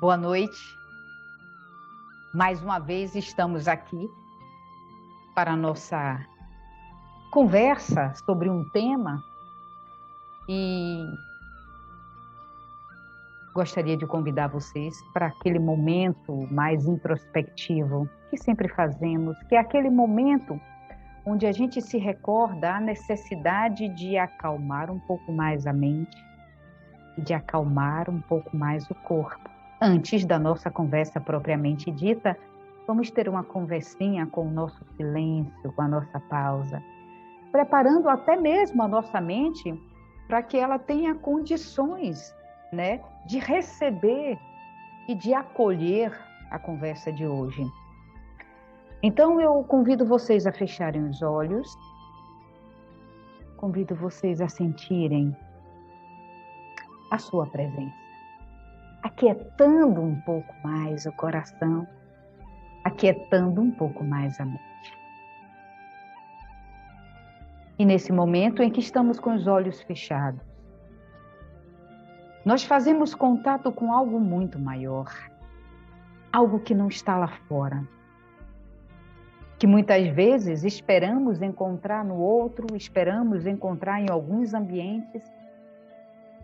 Boa noite. Mais uma vez estamos aqui para a nossa conversa sobre um tema e gostaria de convidar vocês para aquele momento mais introspectivo que sempre fazemos, que é aquele momento onde a gente se recorda a necessidade de acalmar um pouco mais a mente e de acalmar um pouco mais o corpo. Antes da nossa conversa propriamente dita, vamos ter uma conversinha com o nosso silêncio, com a nossa pausa, preparando até mesmo a nossa mente para que ela tenha condições, de receber e de acolher a conversa de hoje. Então eu convido vocês a fecharem os olhos, convido vocês a sentirem a sua presença, aquietando um pouco mais o coração, aquietando um pouco mais a mente. E nesse momento em que estamos com os olhos fechados, nós fazemos contato com algo muito maior, algo que não está lá fora, que muitas vezes esperamos encontrar no outro, esperamos encontrar em alguns ambientes,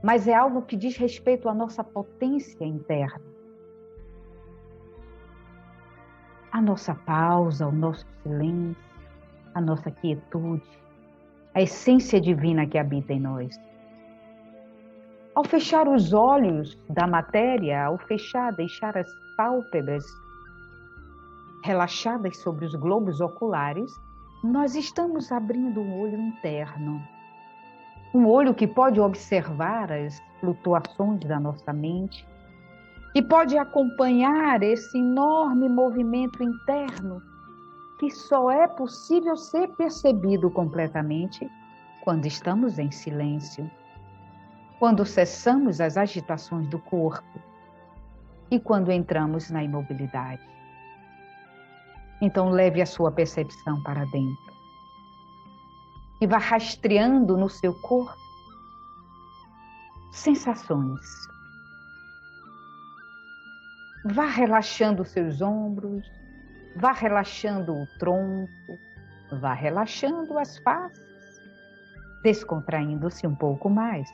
mas é algo que diz respeito à nossa potência interna. A nossa pausa, o nosso silêncio, a nossa quietude, a essência divina que habita em nós. Ao fechar os olhos da matéria, ao deixar as pálpebras relaxadas sobre os globos oculares, nós estamos abrindo um olho interno. Um olho que pode observar as flutuações da nossa mente e pode acompanhar esse enorme movimento interno que só é possível ser percebido completamente quando estamos em silêncio, quando cessamos as agitações do corpo e quando entramos na imobilidade. Então leve a sua percepção para dentro e vá rastreando no seu corpo sensações. Vá relaxando os seus ombros, vá relaxando o tronco, vá relaxando as faces, descontraindo-se um pouco mais.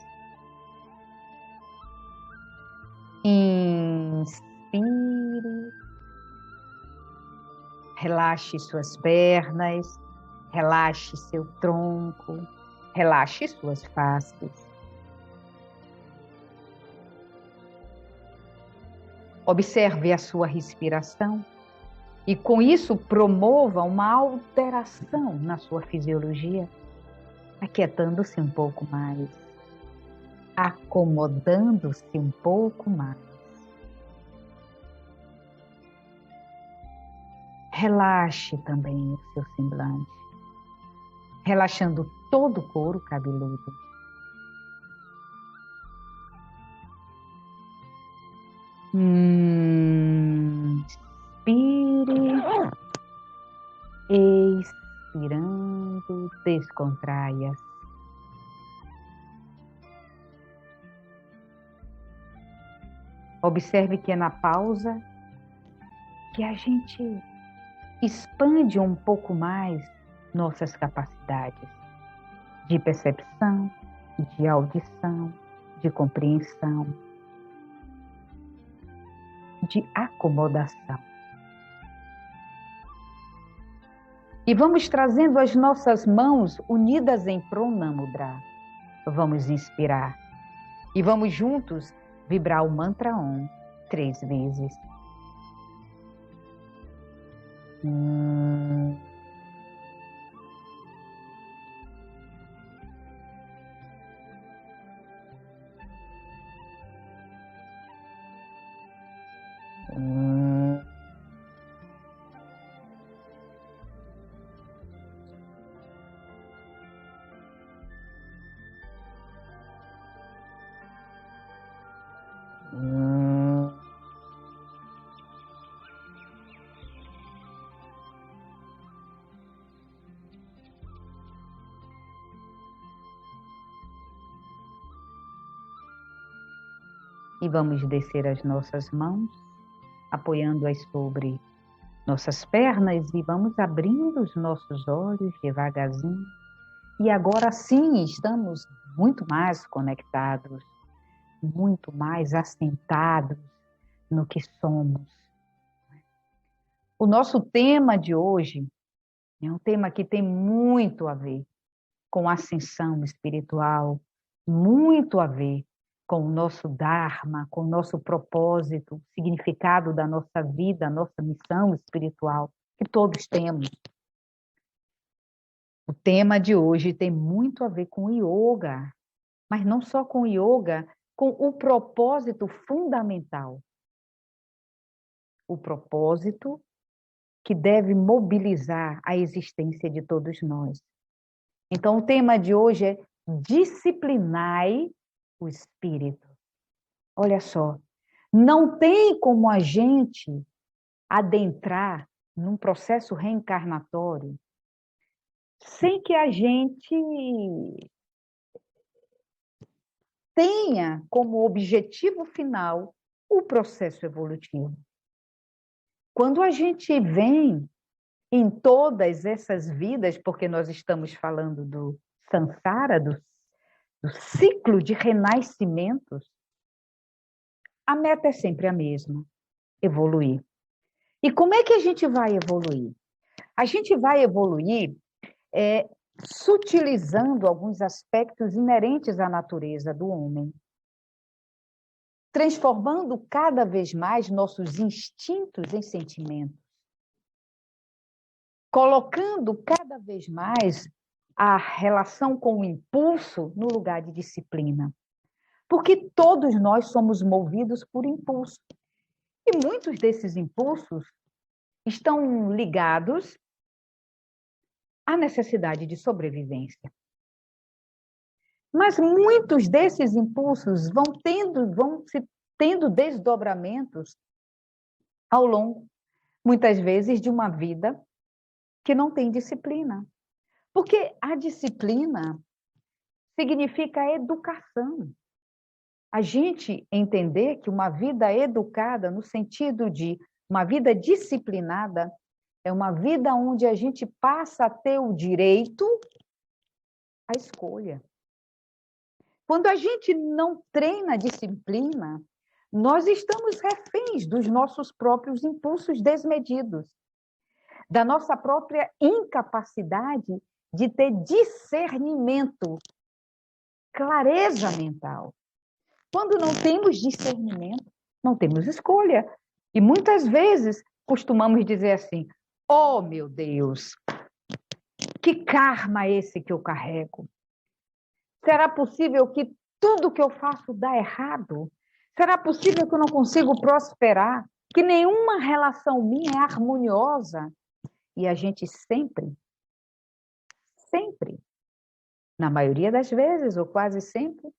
Inspire, relaxe suas pernas, relaxe seu tronco, relaxe suas faces. Observe a sua respiração e com isso promova uma alteração na sua fisiologia, aquietando-se um pouco mais, acomodando-se um pouco mais. Relaxe também o seu semblante, relaxando todo o couro cabeludo. Inspire, expirando, descontraia-se. Observe que é na pausa que a gente expande um pouco mais nossas capacidades de percepção, de audição, de compreensão, de acomodação. E vamos trazendo as nossas mãos unidas em Pranamudra. Vamos inspirar e vamos juntos vibrar o mantra Om 3 vezes. E vamos descer as nossas mãos, apoiando-as sobre nossas pernas e vamos abrindo os nossos olhos devagarzinho. E agora sim, estamos muito mais conectados, muito mais assentados no que somos. O nosso tema de hoje é um tema que tem muito a ver com a ascensão espiritual, muito a ver com o nosso Dharma, com o nosso propósito, o significado da nossa vida, a nossa missão espiritual, que todos temos. O tema de hoje tem muito a ver com o yoga, mas não só com o yoga, com o propósito fundamental. O propósito que deve mobilizar a existência de todos nós. Então, o tema de hoje é disciplinai o espírito. Olha só, não tem como a gente adentrar num processo reencarnatório sem que a gente tenha como objetivo final o processo evolutivo. Quando a gente vem em todas essas vidas, porque nós estamos falando do samsara, do ciclo de renascimentos, a meta é sempre a mesma, evoluir. E como é que a gente vai evoluir? A gente vai evoluir sutilizando alguns aspectos inerentes à natureza do homem, transformando cada vez mais nossos instintos em sentimentos, colocando cada vez mais a relação com o impulso no lugar de disciplina. Porque todos nós somos movidos por impulso. E muitos desses impulsos estão ligados à necessidade de sobrevivência. Mas muitos desses impulsos vão tendo desdobramentos ao longo, muitas vezes, de uma vida que não tem disciplina. Porque a disciplina significa educação. A gente entender que uma vida educada, no sentido de uma vida disciplinada, é uma vida onde a gente passa a ter o direito à escolha. Quando a gente não treina a disciplina, nós estamos reféns dos nossos próprios impulsos desmedidos, da nossa própria incapacidade de ter discernimento, clareza mental. Quando não temos discernimento, não temos escolha. E muitas vezes costumamos dizer assim: oh, meu Deus, que karma é esse que eu carrego? Será possível que tudo que eu faço dá errado? Será possível que eu não consigo prosperar? Que nenhuma relação minha é harmoniosa? E a gente sempre, na maioria das vezes, ou quase sempre,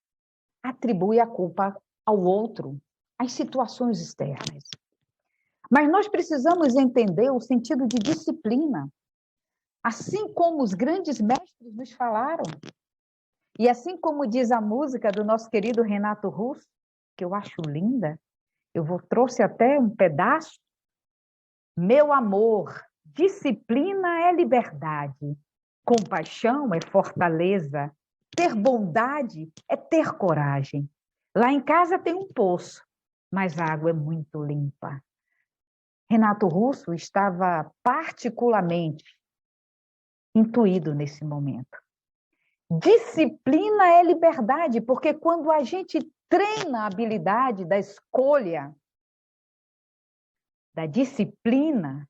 atribui a culpa ao outro, às situações externas. Mas nós precisamos entender o sentido de disciplina, assim como os grandes mestres nos falaram. E assim como diz a música do nosso querido Renato Russo, que eu acho linda, trouxe até um pedaço. Meu amor, disciplina é liberdade, compaixão é fortaleza, ter bondade é ter coragem. Lá em casa tem um poço, mas a água é muito limpa. Renato Russo estava particularmente intuído nesse momento. Disciplina é liberdade, porque quando a gente treina a habilidade da escolha, da disciplina,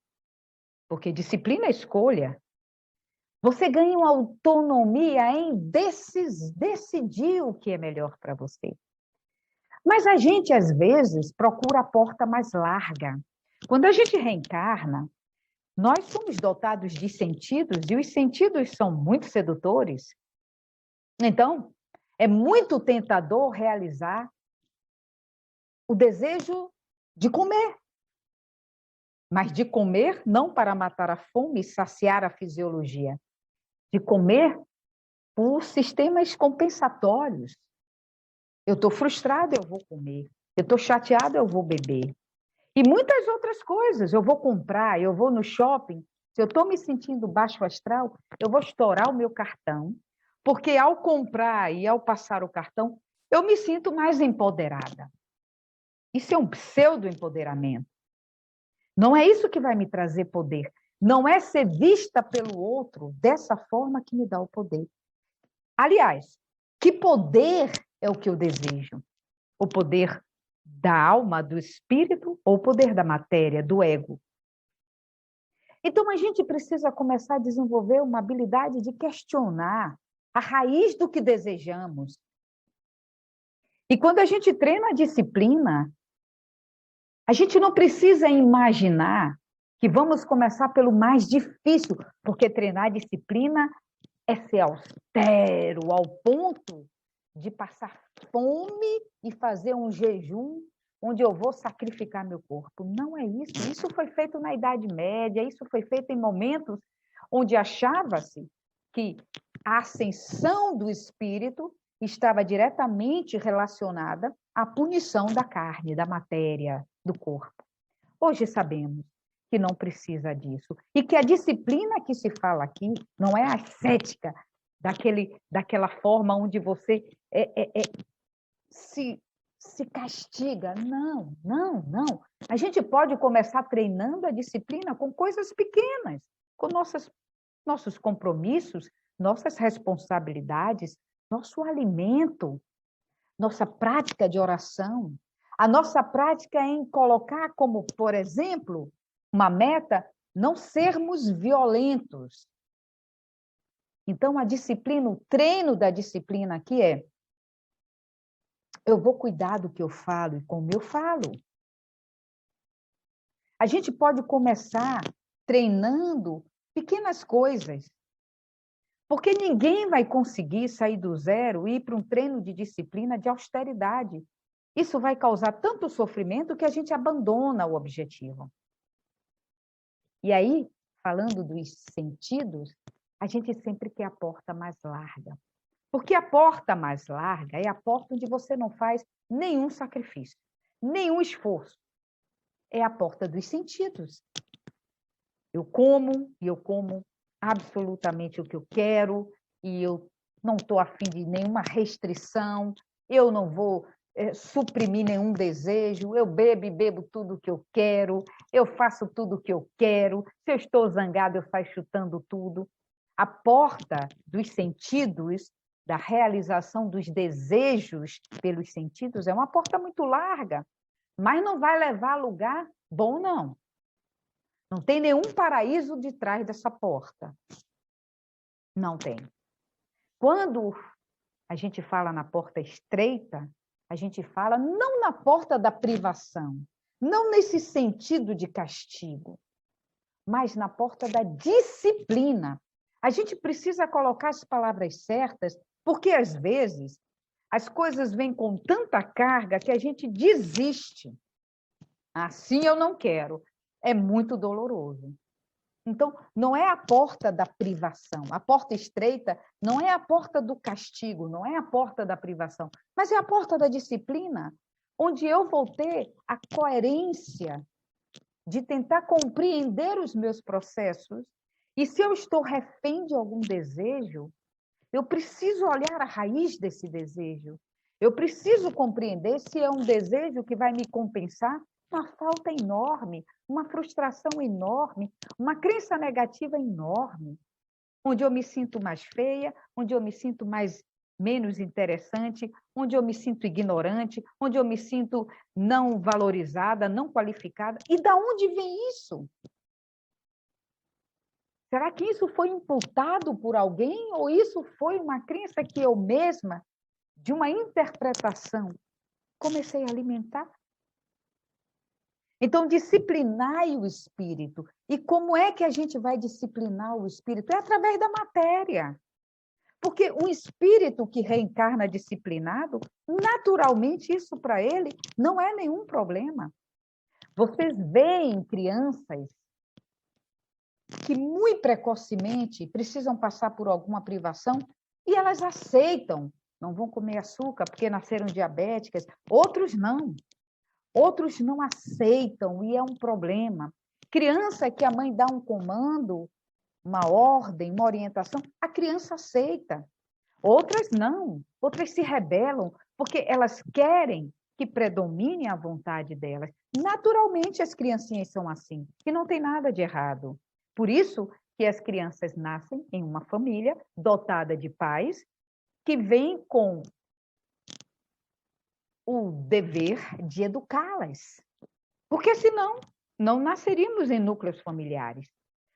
porque disciplina é escolha, você ganha uma autonomia em decidir o que é melhor para você. Mas a gente, às vezes, procura a porta mais larga. Quando a gente reencarna, nós somos dotados de sentidos, e os sentidos são muito sedutores. Então, é muito tentador realizar o desejo de comer. Mas de comer não para matar a fome e saciar a fisiologia. De comer por sistemas compensatórios. Eu estou frustrada, eu vou comer. Eu estou chateada, eu vou beber. E muitas outras coisas. Eu vou comprar, eu vou no shopping. Se eu estou me sentindo baixo astral, eu vou estourar o meu cartão, porque ao comprar e ao passar o cartão, eu me sinto mais empoderada. Isso é um pseudo-empoderamento. Não é isso que vai me trazer poder. Não é ser vista pelo outro dessa forma que me dá o poder. Aliás, que poder é o que eu desejo? O poder da alma, do espírito, ou o poder da matéria, do ego? Então, a gente precisa começar a desenvolver uma habilidade de questionar a raiz do que desejamos. E quando a gente treina a disciplina, a gente não precisa imaginar que vamos começar pelo mais difícil, porque treinar a disciplina é ser austero ao ponto de passar fome e fazer um jejum onde eu vou sacrificar meu corpo. Não é isso. Isso foi feito na Idade Média, isso foi feito em momentos onde achava-se que a ascensão do espírito estava diretamente relacionada à punição da carne, da matéria, do corpo. Hoje sabemos que não precisa disso. E que a disciplina que se fala aqui não é a ascética, daquela forma onde você se castiga. Não, não, não. A gente pode começar treinando a disciplina com coisas pequenas, com nossos compromissos, nossas responsabilidades, nosso alimento, nossa prática de oração, a nossa prática em colocar como, por exemplo, uma meta, não sermos violentos. Então, a disciplina, o treino da disciplina aqui é: eu vou cuidar do que eu falo e como eu falo. A gente pode começar treinando pequenas coisas, porque ninguém vai conseguir sair do zero e ir para um treino de disciplina de austeridade. Isso vai causar tanto sofrimento que a gente abandona o objetivo. E aí, falando dos sentidos, a gente sempre quer a porta mais larga. Porque a porta mais larga é a porta onde você não faz nenhum sacrifício, nenhum esforço. É a porta dos sentidos. Eu como, e eu como absolutamente o que eu quero, e eu não estou afim de nenhuma restrição, eu não vou suprimir nenhum desejo, eu bebo e bebo tudo o que eu quero, eu faço tudo o que eu quero, se eu estou zangado, eu faço chutando tudo. A porta dos sentidos, da realização dos desejos pelos sentidos, é uma porta muito larga, mas não vai levar a lugar bom, não. Não tem nenhum paraíso de trás dessa porta. Não tem. Quando a gente fala na porta estreita, a gente fala não na porta da privação, não nesse sentido de castigo, mas na porta da disciplina. A gente precisa colocar as palavras certas, porque às vezes as coisas vêm com tanta carga que a gente desiste. Assim eu não quero. É muito doloroso. Então, não é a porta da privação. A porta estreita não é a porta do castigo, não é a porta da privação, mas é a porta da disciplina, onde eu vou ter a coerência de tentar compreender os meus processos. E se eu estou refém de algum desejo, eu preciso olhar a raiz desse desejo. Eu preciso compreender se é um desejo que vai me compensar uma falta enorme, uma frustração enorme, uma crença negativa enorme, onde eu me sinto mais feia, onde eu me sinto menos interessante, onde eu me sinto ignorante, onde eu me sinto não valorizada, não qualificada. E da onde vem isso? Será que isso foi imputado por alguém ou isso foi uma crença que eu mesma, de uma interpretação, comecei a alimentar? Então, disciplinai o espírito. E como é que a gente vai disciplinar o espírito? É através da matéria. Porque um espírito que reencarna disciplinado, naturalmente, isso para ele não é nenhum problema. Vocês veem crianças que muito precocemente precisam passar por alguma privação e elas aceitam. Não vão comer açúcar porque nasceram diabéticas. Outros não. Outros não aceitam e é um problema. Criança que a mãe dá um comando, uma ordem, uma orientação, a criança aceita. Outras não, outras se rebelam porque elas querem que predomine a vontade delas. Naturalmente as criancinhas são assim, e não tem nada de errado. Por isso que as crianças nascem em uma família dotada de pais que vêm com o dever de educá-las. Porque senão não nasceríamos em núcleos familiares.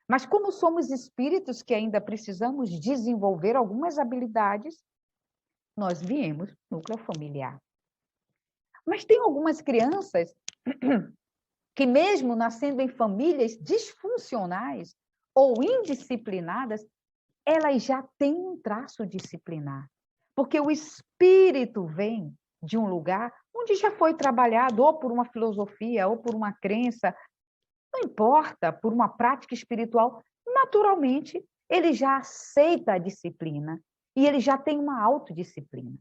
Mas como somos espíritos que ainda precisamos desenvolver algumas habilidades, nós viemos núcleo familiar. Mas tem algumas crianças que mesmo nascendo em famílias disfuncionais ou indisciplinadas, elas já têm um traço disciplinar. Porque o espírito vem de um lugar onde já foi trabalhado ou por uma filosofia, ou por uma crença, não importa, por uma prática espiritual, naturalmente ele já aceita a disciplina e ele já tem uma autodisciplina.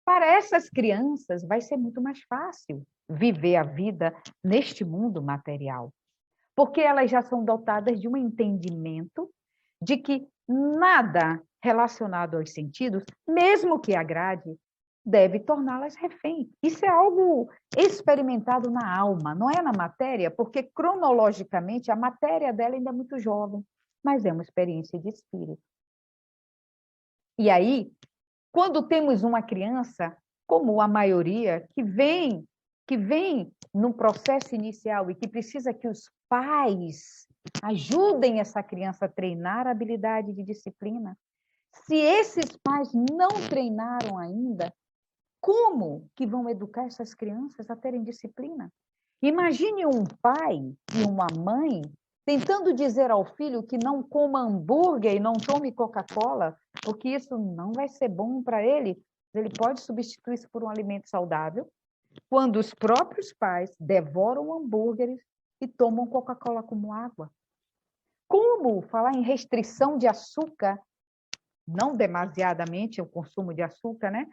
Para essas crianças vai ser muito mais fácil viver a vida neste mundo material, porque elas já são dotadas de um entendimento de que nada relacionado aos sentidos, mesmo que agrade, deve torná-las refém. Isso é algo experimentado na alma, não é na matéria, porque cronologicamente a matéria dela ainda é muito jovem, mas é uma experiência de espírito. E aí, quando temos uma criança, como a maioria, que vem num processo inicial e que precisa que os pais ajudem essa criança a treinar a habilidade de disciplina, se esses pais não treinaram ainda, como que vão educar essas crianças a terem disciplina? Imagine um pai e uma mãe tentando dizer ao filho que não coma hambúrguer e não tome Coca-Cola, porque isso não vai ser bom para ele. Ele pode substituir isso por um alimento saudável, quando os próprios pais devoram hambúrgueres e tomam Coca-Cola como água. Como falar em restrição de açúcar, não demasiadamente o consumo de açúcar, né?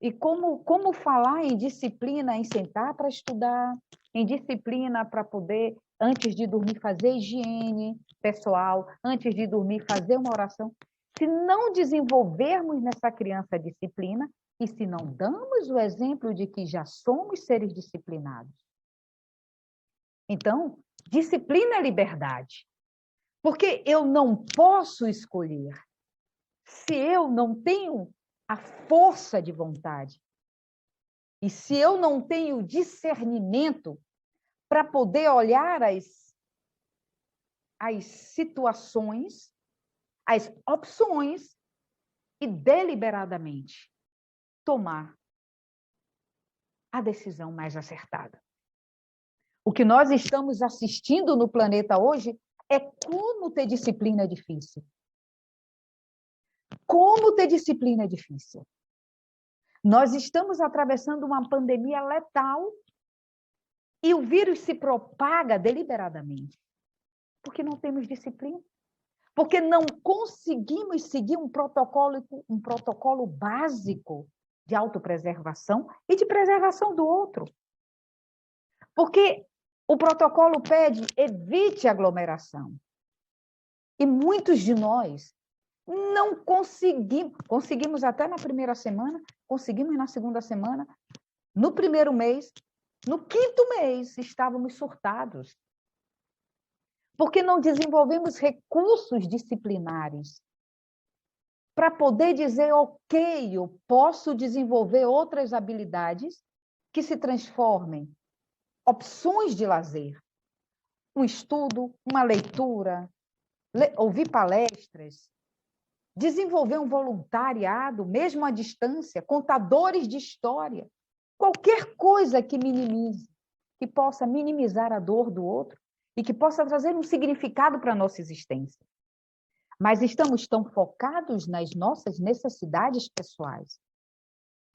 E como falar em disciplina, em sentar para estudar, em disciplina para poder, antes de dormir, fazer higiene pessoal, antes de dormir, fazer uma oração. Se não desenvolvermos nessa criança a disciplina e se não damos o exemplo de que já somos seres disciplinados. Então, disciplina é liberdade. Porque eu não posso escolher. Se eu não tenho a força de vontade. E se eu não tenho discernimento para poder olhar as situações, as opções e deliberadamente tomar a decisão mais acertada. O que nós estamos assistindo no planeta hoje é como ter disciplina é difícil. Como ter disciplina é difícil. Nós estamos atravessando uma pandemia letal e o vírus se propaga deliberadamente. Porque não temos disciplina. Porque não conseguimos seguir um protocolo básico de autopreservação e de preservação do outro. Porque o protocolo pede evite aglomeração. E muitos de nós não conseguimos. Conseguimos até na primeira semana, conseguimos na segunda semana, no primeiro mês, no quinto mês estávamos surtados. Porque não desenvolvemos recursos disciplinares para poder dizer, ok, eu posso desenvolver outras habilidades que se transformem opções de lazer. Um estudo, uma leitura, ouvir palestras, desenvolver um voluntariado, mesmo à distância, contadores de história, qualquer coisa que minimize, que possa minimizar a dor do outro e que possa trazer um significado para a nossa existência. Mas estamos tão focados nas nossas necessidades pessoais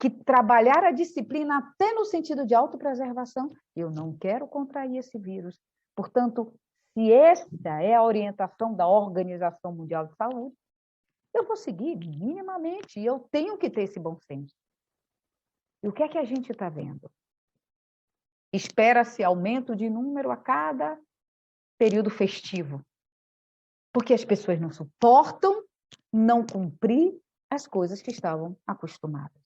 que trabalhar a disciplina até no sentido de autopreservação, eu não quero contrair esse vírus. Portanto, se esta é a orientação da Organização Mundial de Saúde, eu vou seguir minimamente e eu tenho que ter esse bom senso. E o que é que a gente está vendo? Espera-se aumento de número a cada período festivo, porque as pessoas não suportam não cumprir as coisas que estavam acostumadas.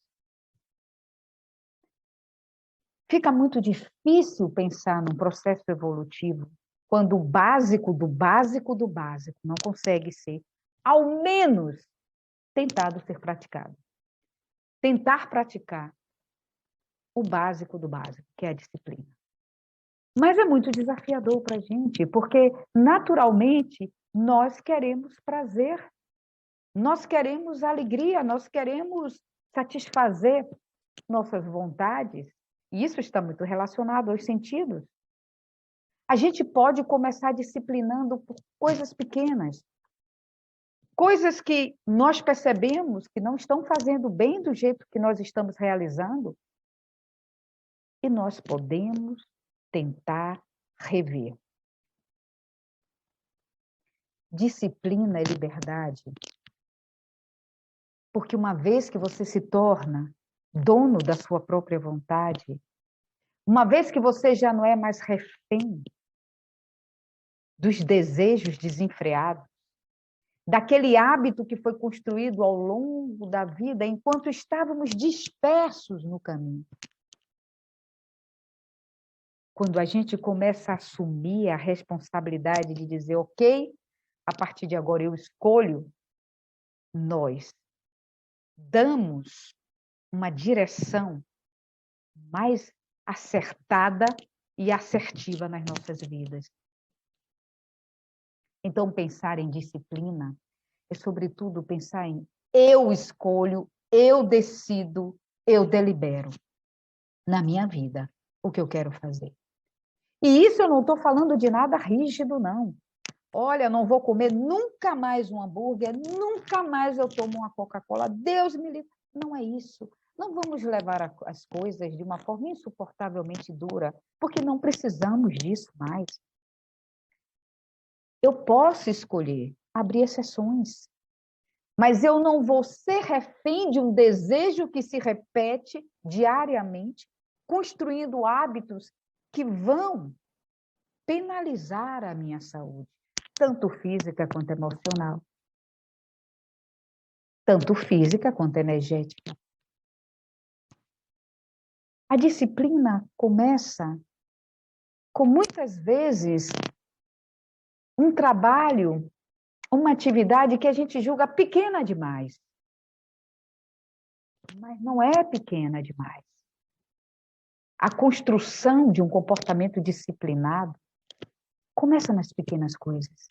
Fica muito difícil pensar num processo evolutivo quando o básico do básico do básico não consegue ser, ao menos, tentado ser praticado. Tentar praticar o básico do básico, que é a disciplina. Mas é muito desafiador para a gente, porque, naturalmente, nós queremos prazer, nós queremos alegria, nós queremos satisfazer nossas vontades, e isso está muito relacionado aos sentidos. A gente pode começar disciplinando por coisas pequenas, coisas que nós percebemos que não estão fazendo bem do jeito que nós estamos realizando, e nós podemos tentar rever. Disciplina é liberdade, porque uma vez que você se torna dono da sua própria vontade, uma vez que você já não é mais refém dos desejos desenfreados, daquele hábito que foi construído ao longo da vida enquanto estávamos dispersos no caminho. Quando a gente começa a assumir a responsabilidade de dizer, ok, a partir de agora eu escolho, nós damos uma direção mais acertada e assertiva nas nossas vidas. Então, pensar em disciplina é, sobretudo, pensar em eu escolho, eu decido, eu delibero na minha vida o que eu quero fazer. E isso eu não estou falando de nada rígido, não. Olha, não vou comer nunca mais um hambúrguer, nunca mais eu tomo uma Coca-Cola, Deus me livre. Não é isso. Não vamos levar as coisas de uma forma insuportavelmente dura, porque não precisamos disso mais. Eu posso escolher abrir exceções, mas eu não vou ser refém de um desejo que se repete diariamente, construindo hábitos que vão penalizar a minha saúde, tanto física quanto emocional, tanto física quanto energética. A disciplina começa com, muitas vezes, um trabalho, uma atividade que a gente julga pequena demais. Mas não é pequena demais. A construção de um comportamento disciplinado começa nas pequenas coisas.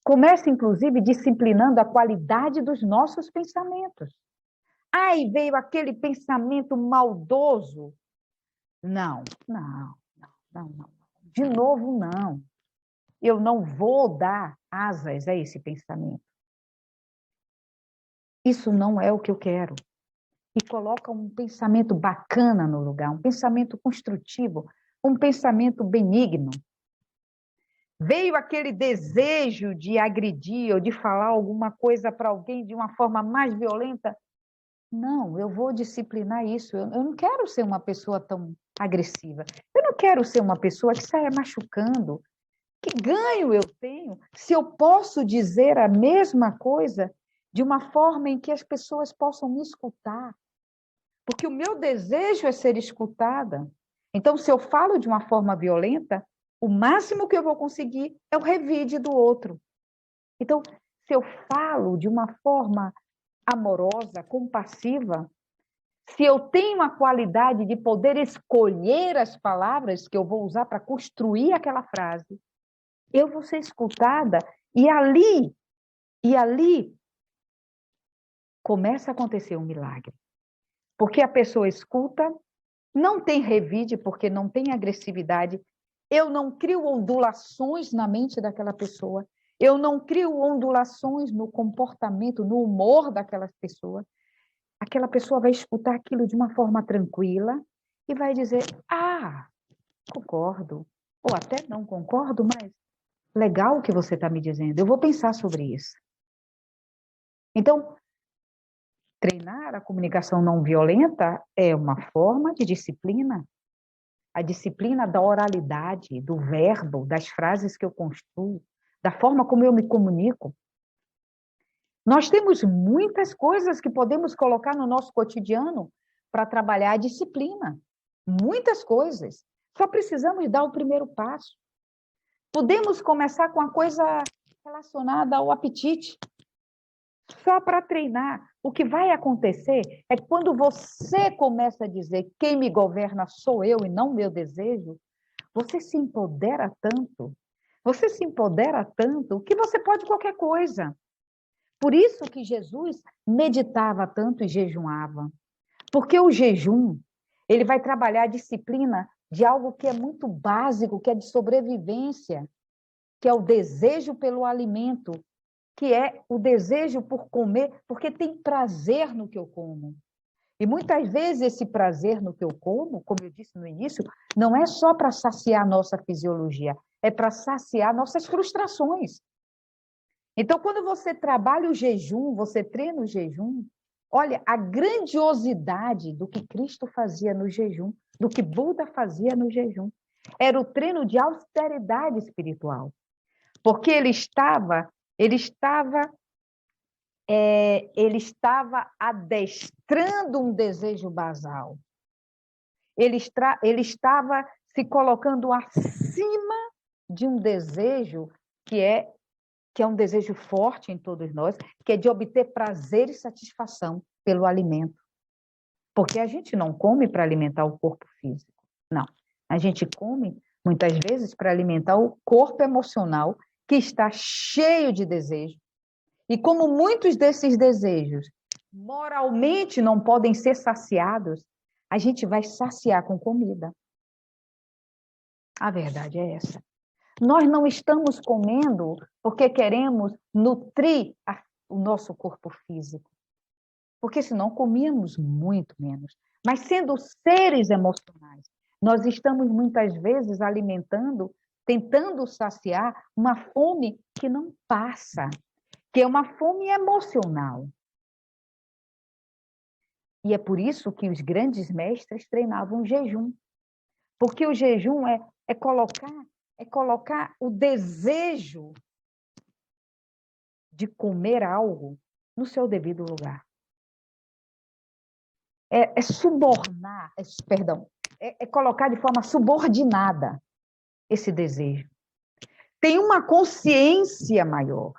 Começa, inclusive, disciplinando a qualidade dos nossos pensamentos. Ai, veio aquele pensamento maldoso. Não. De novo, não. Eu não vou dar asas a esse pensamento. Isso não é o que eu quero. E coloca um pensamento bacana no lugar, um pensamento construtivo, um pensamento benigno. Veio aquele desejo de agredir ou de falar alguma coisa para alguém de uma forma mais violenta. Não, eu vou disciplinar isso. Eu não quero ser uma pessoa tão agressiva. Eu não quero ser uma pessoa que saia machucando. Que ganho eu tenho se eu posso dizer a mesma coisa de uma forma em que as pessoas possam me escutar? Porque o meu desejo é ser escutada. Então, se eu falo de uma forma violenta, o máximo que eu vou conseguir é o revide do outro. Então, se eu falo de uma forma amorosa, compassiva, se eu tenho a qualidade de poder escolher as palavras que eu vou usar para construir aquela frase, eu vou ser escutada e ali começa a acontecer um milagre. Porque a pessoa escuta, não tem revide, porque não tem agressividade, eu não crio ondulações na mente daquela pessoa, eu não crio ondulações no comportamento, no humor daquela pessoa. Aquela pessoa vai escutar aquilo de uma forma tranquila e vai dizer, concordo, ou até não concordo, mas legal o que você está me dizendo, eu vou pensar sobre isso. Então, treinar a comunicação não violenta é uma forma de disciplina. a disciplina da oralidade, do verbo, das frases que eu construo, da forma como eu me comunico. Nós temos muitas coisas que podemos colocar no nosso cotidiano para trabalhar a disciplina. Muitas coisas. Só precisamos dar o primeiro passo. Podemos começar com a coisa relacionada ao apetite. Só para treinar. O que vai acontecer é que quando você começa a dizer quem me governa sou eu e não meu desejo, você se empodera tanto. Você se empodera tanto que você pode qualquer coisa. Por isso que Jesus meditava tanto e jejuava. Porque o jejum, ele vai trabalhar a disciplina de algo que é muito básico, que é de sobrevivência, que é o desejo pelo alimento, que é o desejo por comer, porque tem prazer no que eu como. E muitas vezes esse prazer no que eu como, como eu disse no início, não é só para saciar nossa fisiologia, é para saciar nossas frustrações. Então, quando você trabalha o jejum, você treina o jejum, olha a grandiosidade do que Cristo fazia no jejum, do que Buda fazia no jejum. Era o treino de austeridade espiritual. Porque ele estava adestrando um desejo basal. Ele estava se colocando acima de um desejo que é um desejo forte em todos nós, que é de obter prazer e satisfação pelo alimento. Porque a gente não come para alimentar o corpo físico. Não. A gente come, muitas vezes, para alimentar o corpo emocional, que está cheio de desejo. E como muitos desses desejos moralmente não podem ser saciados, a gente vai saciar com comida. A verdade é essa. Nós não estamos comendo porque queremos nutrir o nosso corpo físico. Porque senão comíamos muito menos. Mas sendo seres emocionais, nós estamos muitas vezes alimentando, tentando saciar uma fome que não passa, que é uma fome emocional. E é por isso que os grandes mestres treinavam o jejum. Porque o jejum é colocar o desejo de comer algo no seu devido lugar. Subornar, colocar de forma subordinada esse desejo. Tem uma consciência maior.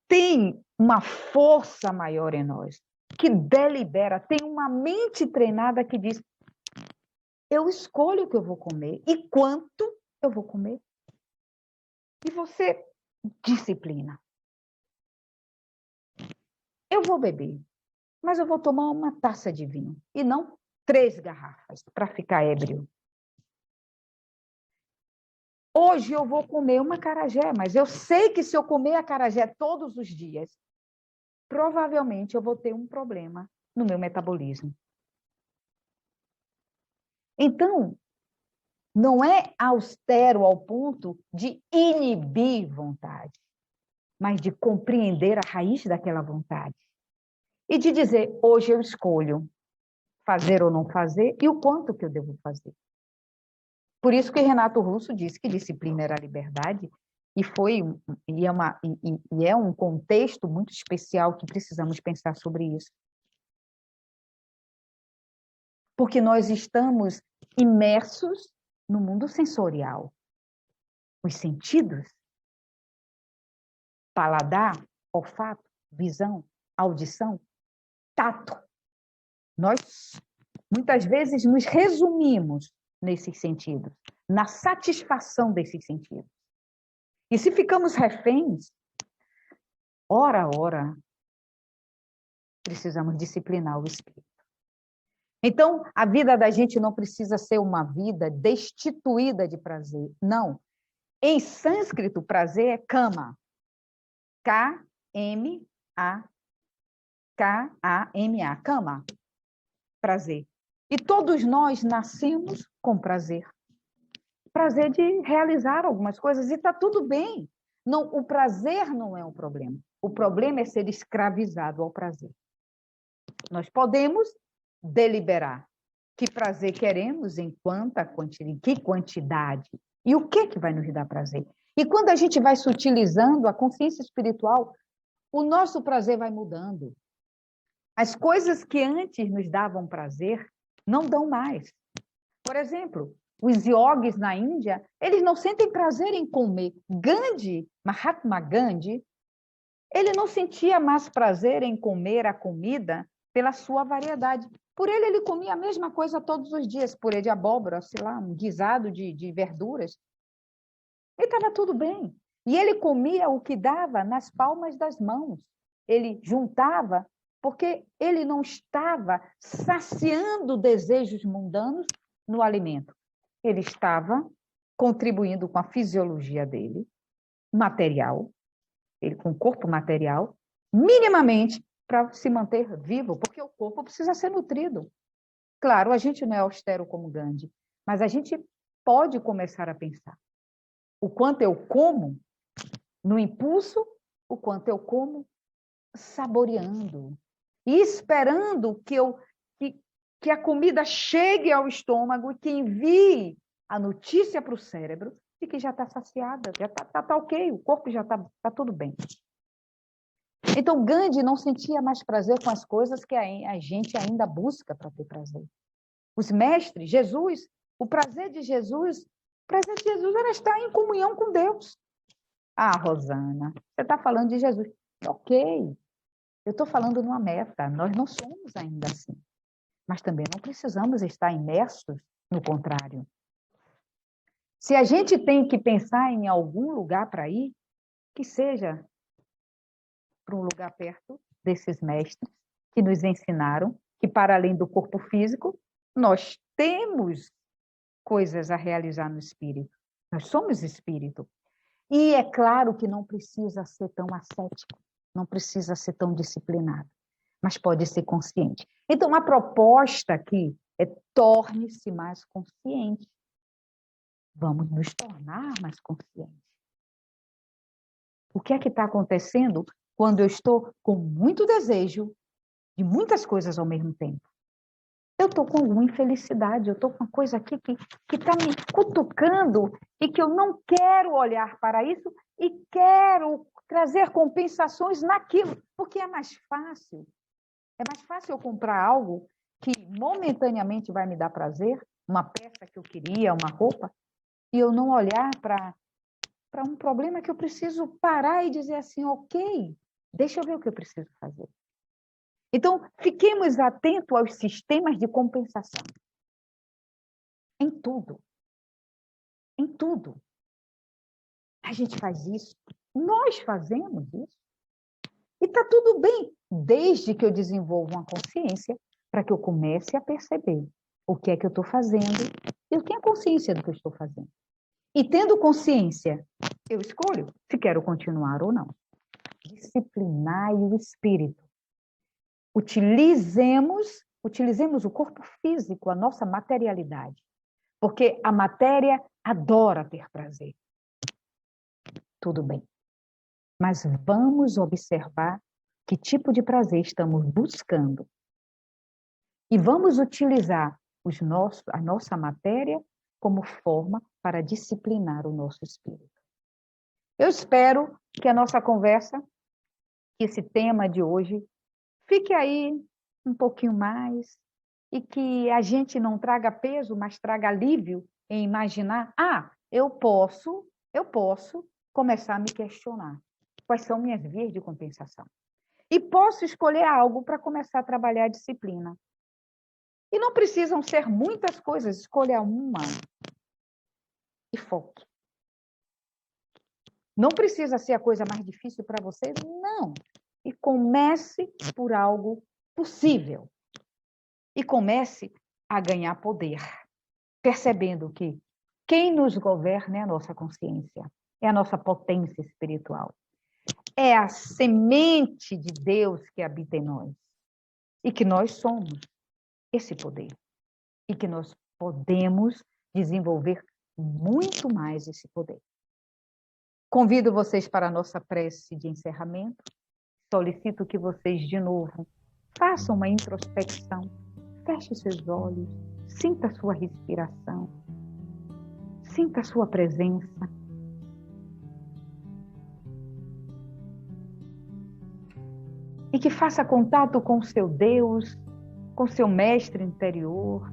Tem uma força maior em nós, que delibera, tem uma mente treinada que diz: eu escolho o que eu vou comer e quanto eu vou comer. E você disciplina. Eu vou beber, mas eu vou tomar uma taça de vinho e não 3 garrafas para ficar ébrio. Hoje eu vou comer uma acarajé, mas eu sei que se eu comer acarajé todos os dias, provavelmente eu vou ter um problema no meu metabolismo. Então, não é austero ao ponto de inibir vontade, mas de compreender a raiz daquela vontade. E de dizer, hoje eu escolho fazer ou não fazer e o quanto que eu devo fazer. Por isso que Renato Russo disse que disciplina era liberdade e é um contexto muito especial que precisamos pensar sobre isso. Porque nós estamos imersos no mundo sensorial. Os sentidos, paladar, olfato, visão, audição, tato. Nós, muitas vezes, nos resumimos nesses sentidos, na satisfação desses sentidos. E se ficamos reféns, ora, precisamos disciplinar o espírito. Então, a vida da gente não precisa ser uma vida destituída de prazer. Não. Em sânscrito, prazer é kama. K-M-A. Kama. Prazer. E todos nós nascemos com prazer. Prazer de realizar algumas coisas e está tudo bem. Não, o prazer não é um problema. O problema é ser escravizado ao prazer. Nós podemos deliberar. Que prazer queremos, em que quantidade? E o que vai nos dar prazer? E quando a gente vai sutilizando a consciência espiritual, o nosso prazer vai mudando. As coisas que antes nos davam prazer não dão mais. Por exemplo, os yogis na Índia, eles não sentem prazer em comer. Gandhi, Mahatma Gandhi, ele não sentia mais prazer em comer a comida pela sua variedade. Por ele comia a mesma coisa todos os dias, purê de abóbora, sei lá, um guisado de verduras. E estava tudo bem. E ele comia o que dava nas palmas das mãos. Ele juntava, porque ele não estava saciando desejos mundanos no alimento. Ele estava contribuindo com a fisiologia dele, material, ele com o corpo material, minimamente para se manter vivo, porque o corpo precisa ser nutrido. Claro, a gente não é austero como Gandhi, mas a gente pode começar a pensar o quanto eu como no impulso, o quanto eu como saboreando e esperando que a comida chegue ao estômago e que envie a notícia para o cérebro de que já está saciada, já está ok, o corpo já está tudo bem. Então, Gandhi não sentia mais prazer com as coisas que a gente ainda busca para ter prazer. Os mestres, Jesus, o prazer de Jesus era estar em comunhão com Deus. Ah, Rosana, você está falando de Jesus. Ok, eu estou falando de uma meta, nós não somos ainda assim. Mas também não precisamos estar imersos no contrário. Se a gente tem que pensar em algum lugar para ir, que seja para um lugar perto desses mestres que nos ensinaram que, para além do corpo físico, nós temos coisas a realizar no espírito. Nós somos espírito. E é claro que não precisa ser tão ascético, não precisa ser tão disciplinado, mas pode ser consciente. Então, a proposta aqui é torne-se mais consciente. Vamos nos tornar mais conscientes. O que é que está acontecendo quando eu estou com muito desejo de muitas coisas ao mesmo tempo? Eu estou com alguma infelicidade, eu estou com uma coisa aqui que está me cutucando e que eu não quero olhar para isso e quero trazer compensações naquilo, porque é mais fácil. É mais fácil eu comprar algo que momentaneamente vai me dar prazer, uma peça que eu queria, uma roupa, e eu não olhar para um problema que eu preciso parar e dizer assim, ok, deixa eu ver o que eu preciso fazer. Então, fiquemos atentos aos sistemas de compensação. Em tudo. Em tudo. A gente faz isso. Nós fazemos isso. E está tudo bem, desde que eu desenvolva uma consciência para que eu comece a perceber o que é que eu estou fazendo e eu tenho consciência do que eu estou fazendo. E tendo consciência, eu escolho se quero continuar ou não. Disciplinai o espírito. Utilizemos o corpo físico, a nossa materialidade. Porque a matéria adora ter prazer. Tudo bem. Mas vamos observar que tipo de prazer estamos buscando. E vamos utilizar a nossa matéria como forma para disciplinar o nosso espírito. Eu espero que a nossa conversa, que esse tema de hoje, fique aí um pouquinho mais e que a gente não traga peso, mas traga alívio em imaginar, eu posso começar a me questionar. Quais são minhas vias de compensação? E posso escolher algo para começar a trabalhar a disciplina. E não precisam ser muitas coisas, escolha uma e foque. Não precisa ser a coisa mais difícil para você, não. E comece por algo possível. E comece a ganhar poder, percebendo que quem nos governa é a nossa consciência, é a nossa potência espiritual. É a semente de Deus que habita em nós. E que nós somos esse poder. E que nós podemos desenvolver muito mais esse poder. Convido vocês para a nossa prece de encerramento. Solicito que vocês, de novo, façam uma introspecção. Feche seus olhos, Sinta a sua respiração. Sinta a sua presença. E que faça contato com o seu Deus, com o seu mestre interior,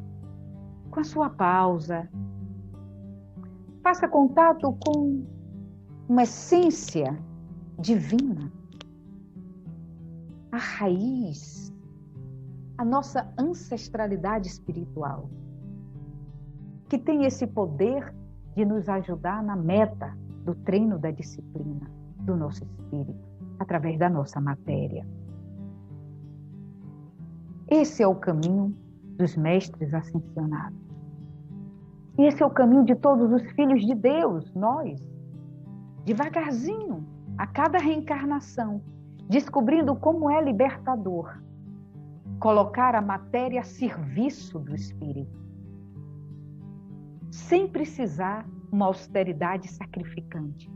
com a sua pausa. Faça contato com uma essência divina, a raiz, a nossa ancestralidade espiritual, que tem esse poder de nos ajudar na meta do treino da disciplina do nosso espírito, através da nossa matéria. Esse é o caminho dos mestres ascensionados. E esse é o caminho de todos os filhos de Deus, nós, devagarzinho, a cada reencarnação, descobrindo como é libertador colocar a matéria a serviço do espírito, sem precisar uma austeridade sacrificante,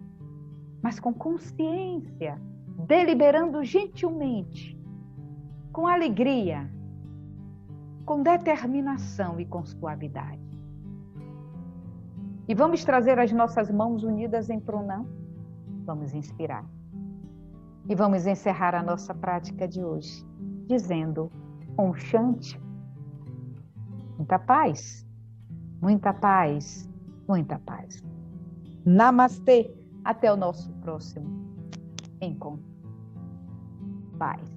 mas com consciência, deliberando gentilmente, com alegria, com determinação e com suavidade. E vamos trazer as nossas mãos unidas em pronam. Vamos inspirar. E vamos encerrar a nossa prática de hoje, dizendo um chante. Muita paz, muita paz, muita paz. Namastê. Até o nosso próximo encontro. Paz.